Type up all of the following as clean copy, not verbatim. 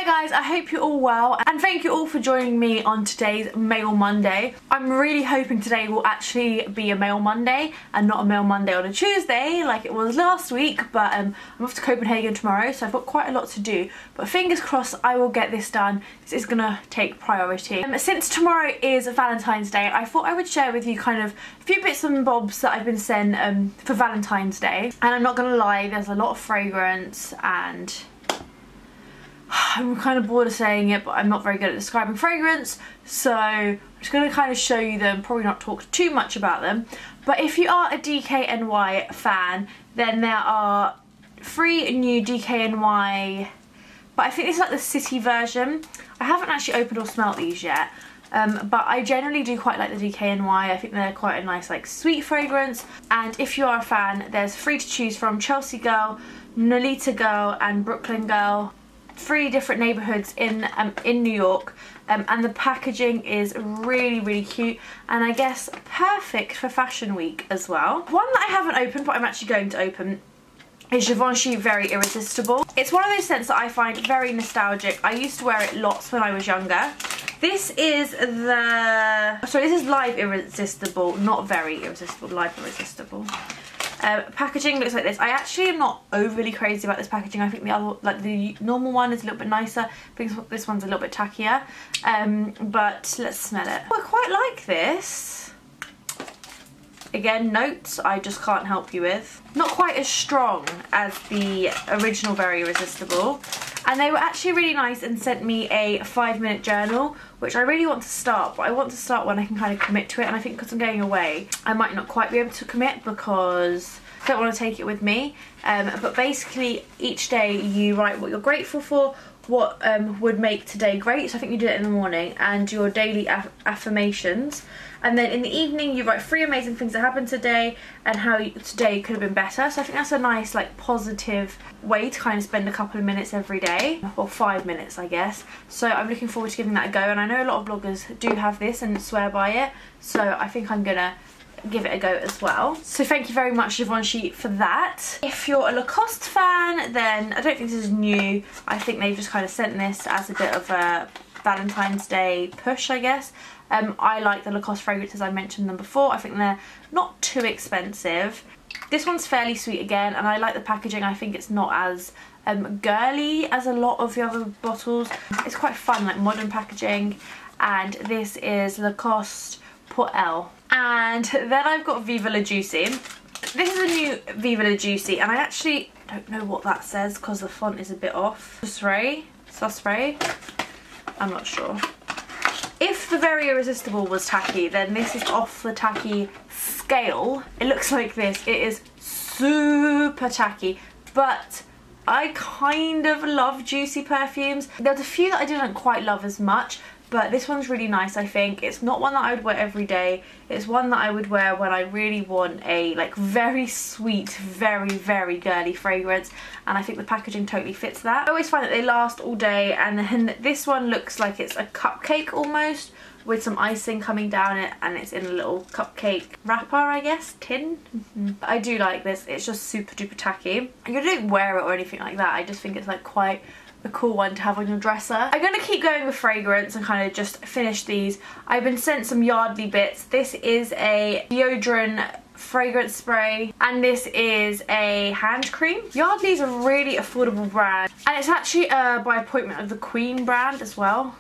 Hi guys, I hope you're all well and thank you all for joining me on today's Mail Monday. I'm really hoping today will actually be a Mail Monday and not a Mail Monday on a Tuesday like it was last week, but I'm off to Copenhagen tomorrow, so I've got quite a lot to do, but fingers crossed I will get this done. This is gonna take priority. Since tomorrow is Valentine's Day, I thought I would share with you kind of a few bits and bobs that I've been sent for Valentine's Day, and I'm not gonna lie, there's a lot of fragrance and I'm kind of bored of saying it, but I'm not very good at describing fragrance, so I'm just going to kind of show you them, probably not talk too much about them. But if you are a DKNY fan, then there are 3 new DKNY, but I think this is like the city version. I haven't actually opened or smelt these yet, but I generally do quite like the DKNY. I think they're quite a nice like sweet fragrance, and if you are a fan, there's 3 to choose from: Chelsea Girl, Nolita Girl and Brooklyn Girl. 3 different neighbourhoods in New York, and the packaging is really cute, and I guess perfect for Fashion Week as well. One that I haven't opened but I'm actually going to open is Givenchy Very Irresistible. It's one of those scents that I find very nostalgic. I used to wear it lots when I was younger. This is Live Irresistible, not Very Irresistible, Live Irresistible. Packaging looks like this. I actually am not overly crazy about this packaging. I think the other, like the normal one, is a little bit nicer. I think this one's a little bit tackier. But let's smell it. I quite like this. Again, notes I just can't help you with. Not quite as strong as the original Very Irresistible. And they were actually really nice and sent me a 5-minute journal, which I really want to start, but I want to start when I can kind of commit to it, and I think because I'm going away, I might not quite be able to commit because I don't want to take it with me. But basically, each day you write what you're grateful for, what would make today great, so I think you do it in the morning, and your daily affirmations. And then in the evening you write 3 amazing things that happened today and how today could have been better. So I think that's a nice like positive way to kind of spend a couple of minutes every day, or 5 minutes I guess. So I'm looking forward to giving that a go, and I know a lot of bloggers do have this and swear by it, so I think I'm gonna give it a go as well. So thank you very much Givenchy for that. If you're a Lacoste fan, then I don't think this is new. I think they've just kind of sent this as a bit of a Valentine's Day push, I guess. I like the Lacoste fragrances, I mentioned them before. I think they're not too expensive. This one's fairly sweet again, and I like the packaging. I think it's not as girly as a lot of the other bottles. It's quite fun, like modern packaging. And this is Lacoste Pour Elle. And then I've got Viva La Juicy. This is a new Viva La Juicy, and I actually don't know what that says because the font is a bit off. Suspray? I'm not sure. If the Very Irresistible was tacky, then this is off the tacky scale. It looks like this. It is super tacky, but I kind of love juicy perfumes. There's a few that I didn't quite love as much, but this one's really nice, I think. It's not one that I would wear every day. It's one that I would wear when I really want a like very sweet, very girly fragrance, and I think the packaging totally fits that. I always find that they last all day, and then this one looks like it's a cupcake almost, with some icing coming down it, and it's in a little cupcake wrapper, I guess, tin. I do like this. It's just super duper tacky. You don't wear it or anything like that. I just think it's like quite a cool one to have on your dresser. I'm going to keep going with fragrance and kind of just finish these. I've been sent some Yardley bits. This is a deodorant fragrance spray, and this is a hand cream. Yardley's a really affordable brand, and it's actually by appointment of the Queen brand as well.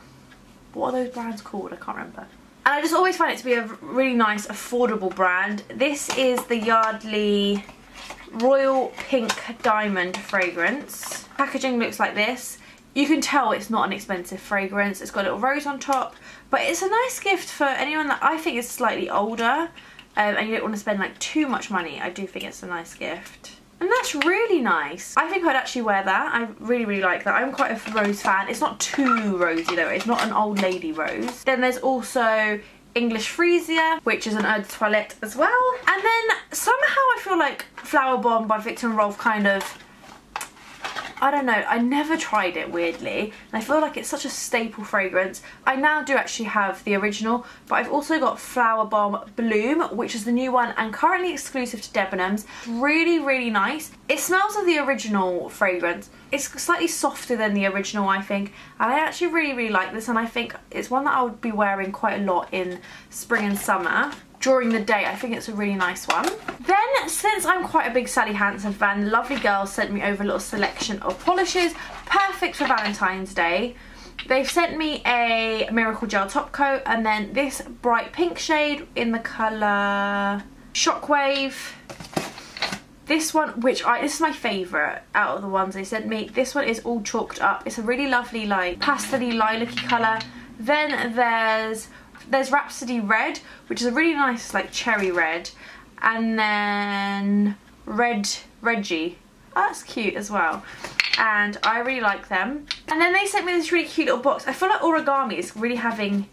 What are those brands called? I can't remember. And I just always find it to be a really nice affordable brand. This is the Yardley Royal Pink Diamond fragrance. Packaging looks like this. You can tell it's not an expensive fragrance. It's got a little rose on top, but it's a nice gift for anyone that I think is slightly older and you don't want to spend like too much money. I do think it's a nice gift. And that's really nice. I think I'd actually wear that. I really like that. I'm quite a rose fan. It's not too rosy though. It's not an old lady rose. Then there's also English Freesia, which is an eau de toilette as well. And then somehow I feel like Flower Bomb by Vicktor and Rolf kind of, I don't know, I never tried it, weirdly, and I feel like it's such a staple fragrance. I now do actually have the original, but I've also got Flower Bomb Bloom, which is the new one and currently exclusive to Debenhams. Really, really nice. It smells of the original fragrance. It's slightly softer than the original, I think, and I actually really, really like this, and I think it's one that I would be wearing quite a lot in spring and summer. During the day, I think it's a really nice one. Then, since I'm quite a big Sally Hansen fan, the lovely girl sent me over a little selection of polishes, perfect for Valentine's Day. They've sent me a Miracle Gel top coat, and then this bright pink shade in the colour Shockwave. This one, this is my favourite out of the ones they sent me. This one is all chalked up. It's a really lovely, like, pastel-y, lilac-y colour. Then there's Rhapsody Red, which is a really nice, like, cherry red. And then Reggie. Oh, that's cute as well. And I really like them. And then they sent me this really cute little box. I feel like origami is really having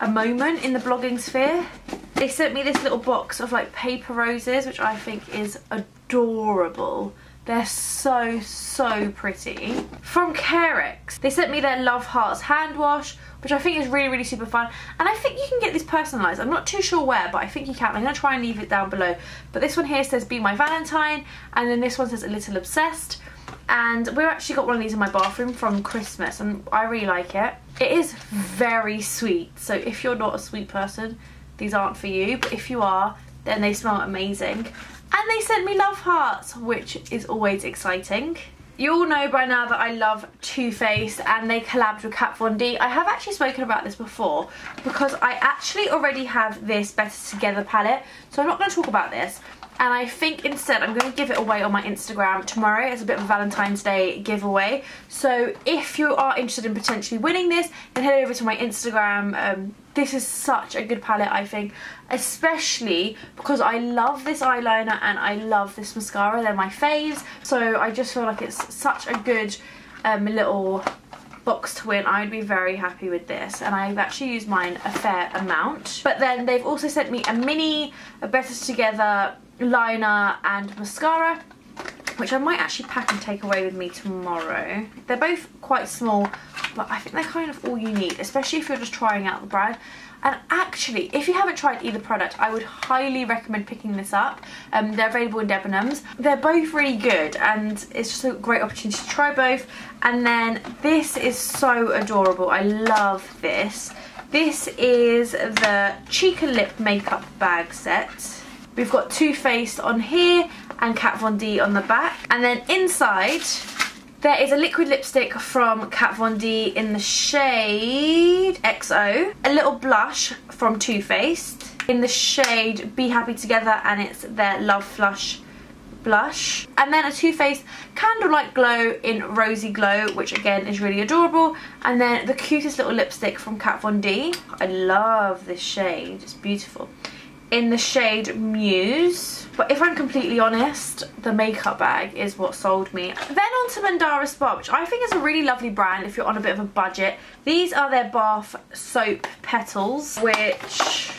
a moment in the blogging sphere. They sent me this little box of, like, paper roses, which I think is adorable. They're so, so pretty. From Carex, they sent me their Love Hearts hand wash, which I think is really, really super fun. And I think you can get this personalised. I'm not too sure where, but I think you can. I'm going to try and leave it down below. But this one here says Be My Valentine, and then this one says A Little Obsessed. And we've actually got one of these in my bathroom from Christmas, and I really like it. It is very sweet, so if you're not a sweet person, these aren't for you. But if you are, then they smell amazing. And they sent me Love Hearts, which is always exciting. You all know by now that I love Too Faced, and they collabed with Kat Von D. I have actually spoken about this before because I actually already have this Better Together palette, so I'm not going to talk about this. And I think instead I'm going to give it away on my Instagram tomorrow as a bit of a Valentine's Day giveaway. So if you are interested in potentially winning this, then head over to my Instagram. This is such a good palette, I think, especially because I love this eyeliner and I love this mascara. They're my faves. So I just feel like it's such a good little box to win. I'd be very happy with this, and I've actually used mine a fair amount. But then they've also sent me a Better Together liner and mascara, which I might actually pack and take away with me tomorrow. They're both quite small, but I think they're kind of all you need, especially if you're just trying out the brand. And actually, if you haven't tried either product, I would highly recommend picking this up. They're available in Debenhams. They're both really good, and it's just a great opportunity to try both. And then this is so adorable. I love this. This is the Cheek and Lip makeup bag set. We've got Too Faced on here and Kat Von D on the back. And then inside, there is a liquid lipstick from Kat Von D in the shade XO. A little blush from Too Faced in the shade Be Happy Together, and it's their Love Flush blush. And then a Too Faced Candlelight Glow in Rosy Glow, which again is really adorable. And then the cutest little lipstick from Kat Von D. I love this shade, it's beautiful. In the shade Muse. But if I'm completely honest, the makeup bag is what sold me. Then on to Mandara Spa, which I think is a really lovely brand if you're on a bit of a budget. These are their bath soap petals, which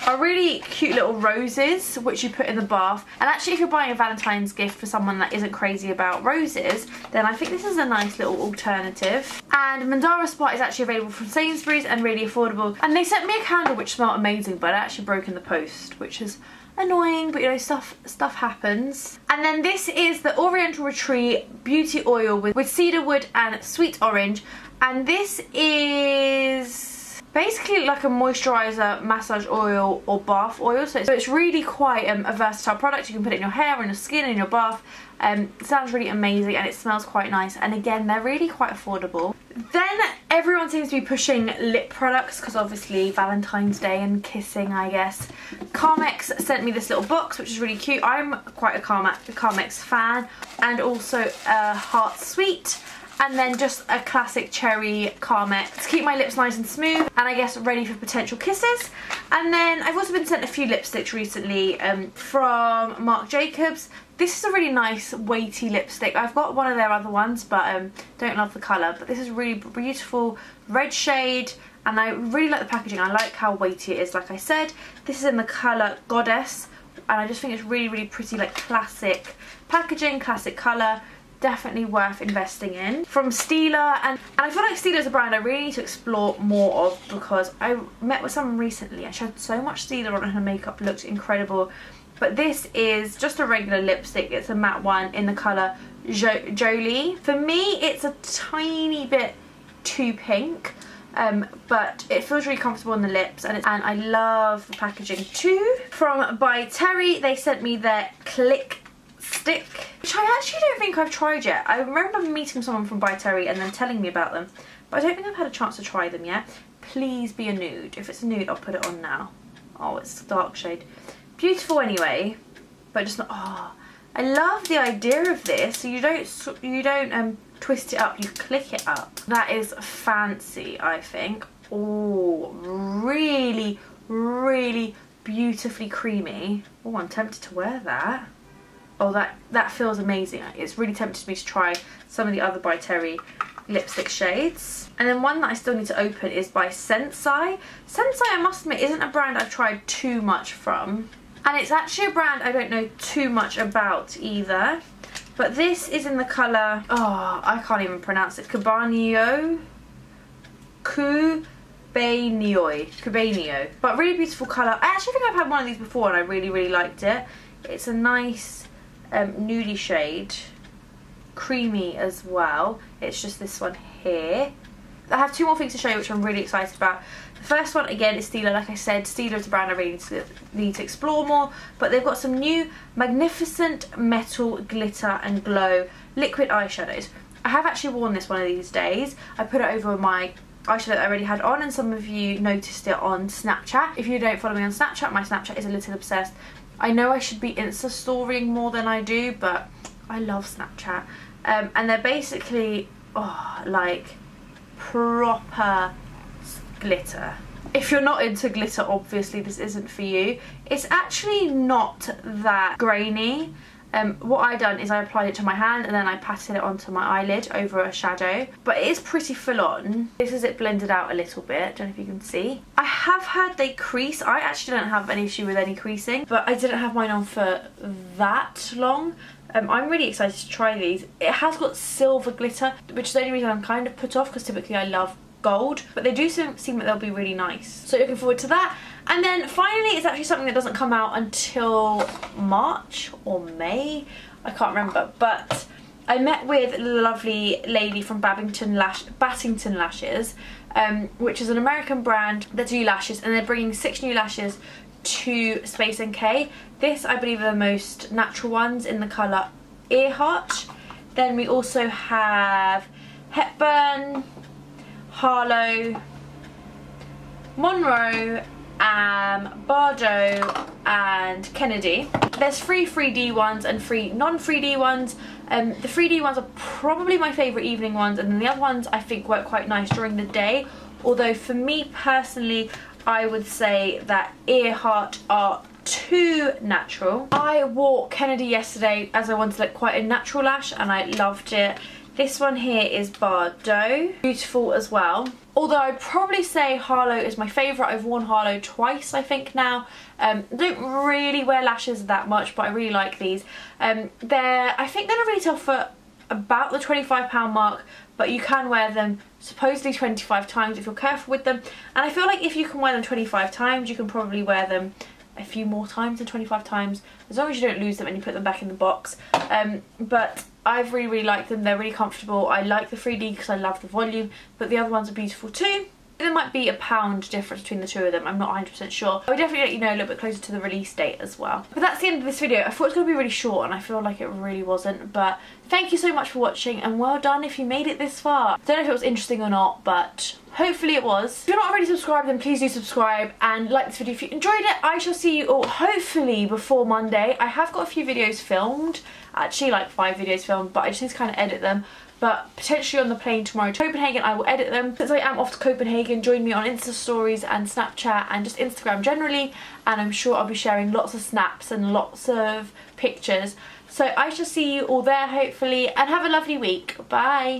are really cute little roses which you put in the bath. And actually, if you're buying a Valentine's gift for someone that isn't crazy about roses, then I think this is a nice little alternative. And Mandara Spa is actually available from Sainsbury's and really affordable. And they sent me a candle which smelled amazing, but it actually broke in the post, which is annoying, but you know, stuff happens. And then this is the Oriental Retreat Beauty Oil with cedarwood and sweet orange. And this is basically like a moisturiser, massage oil or bath oil. So it's really quite a versatile product. You can put it in your hair, in your skin, in your bath. It sounds really amazing and it smells quite nice. And again, they're really quite affordable. Then everyone seems to be pushing lip products because obviously Valentine's Day and kissing, I guess. Carmex sent me this little box, which is really cute. I'm quite a Carmex fan. And also a Heart Sweet. And then just a classic cherry Carmex to keep my lips nice and smooth and I guess ready for potential kisses. And then I've also been sent a few lipsticks recently from Marc Jacobs. This is a really nice weighty lipstick. I've got one of their other ones, but don't love the colour. But this is a really beautiful red shade and I really like the packaging. I like how weighty it is, like I said. This is in the colour Goddess and I just think it's really, really pretty, like classic packaging, classic colour. definitely worth investing in. From Stila, and I feel like Stila is a brand I really need to explore more of, because I met with someone recently and she had so much Stila on and her makeup looked incredible. But this is just a regular lipstick. It's a matte one in the colour Jolie. For me, it's a tiny bit too pink, but it feels really comfortable on the lips, and I love the packaging too. From By Terry, they sent me their Click Stick, which I actually don't think I've tried yet. I remember meeting someone from By Terry and then telling me about them, but I don't think I've had a chance to try them yet. Please be a nude. If it's a nude, I'll put it on now. Oh, it's a dark shade. Beautiful anyway, but just not. Oh, I love the idea of this. So you don't twist it up, you click it up. That is fancy, I think. Oh, really, really beautifully creamy. Oh, I'm tempted to wear that. Oh, that feels amazing. It's really tempted me to try some of the other By Terry lipstick shades. And then one that I still need to open is by Sensai. Sensai, I must admit, isn't a brand I've tried too much from. And it's actually a brand I don't know too much about either. But this is in the colour, oh, I can't even pronounce it. Koubainioi. Koubainioi. But really beautiful colour. I actually think I've had one of these before and I really, really liked it. It's a nice nudie shade. Creamy as well. It's just this one here. I have two more things to show you which I'm really excited about. The first one again is Stila. Like I said, Stila is a brand I really need to explore more, but they've got some new magnificent metal glitter and glow liquid eyeshadows. I have actually worn this one of these days. I put it over my eyeshadow that I already had on, and some of you noticed it on Snapchat. If you don't follow me on Snapchat, my Snapchat is a little obsessed. I know I should be Insta-storying more than I do, but I love Snapchat. And they're basically, oh, like proper glitter. If you're not into glitter, obviously this isn't for you. It's actually not that grainy. What I done is I applied it to my hand and then I patted it onto my eyelid over a shadow, but it is pretty full on. This is it blended out a little bit, don't know if you can see. I have had they crease. I actually don't have an issue with any creasing, but I didn't have mine on for that long. I'm really excited to try these. It has got silver glitter, which is the only reason I'm kind of put off, because typically I love gold, but they do seem that they'll be really nice. So looking forward to that. And then finally, it's actually something that doesn't come out until March or May, I can't remember, but I met with a lovely lady from Battington Lashes, which is an American brand that do lashes, and they're bringing 6 new lashes to Space NK. This, I believe, are the most natural ones in the colour Earheart. Then we also have Hepburn, Harlow, Monroe, Bardo and Kennedy. There's 3 3D ones and 3 non-3D ones. The 3D ones are probably my favourite evening ones, and then the other ones I think work quite nice during the day. Although for me personally, I would say that Earheart are too natural. I wore Kennedy yesterday as I wanted like quite a natural lash and I loved it. This one here is Bardo, beautiful as well. Although I'd probably say Harlow is my favourite. I've worn Harlow twice I think now. I don't really wear lashes that much, but I really like these. I think they're retail for about the £25 mark, but you can wear them supposedly 25 times if you're careful with them. And I feel like if you can wear them 25 times, you can probably wear them a few more times than 25 times, as long as you don't lose them and you put them back in the box. But I've really, really liked them. They're really comfortable. I like the 3D because I love the volume, but the other ones are beautiful too. There might be £1 difference between the two of them, I'm not 100% sure. I would definitely let you know a little bit closer to the release date as well. But that's the end of this video. I thought it was going to be really short and I feel like it really wasn't, but thank you so much for watching and well done if you made it this far. I don't know if it was interesting or not, but hopefully it was. If you're not already subscribed, then please do subscribe and like this video if you enjoyed it. I shall see you all hopefully before Monday. I have got a few videos filmed, actually like 5 videos filmed, but I just need to kind of edit them. But potentially on the plane tomorrow to Copenhagen, I will edit them. Since I am off to Copenhagen, join me on Insta stories and Snapchat and just Instagram generally. And I'm sure I'll be sharing lots of snaps and lots of pictures. So I shall see you all there hopefully, and have a lovely week. Bye.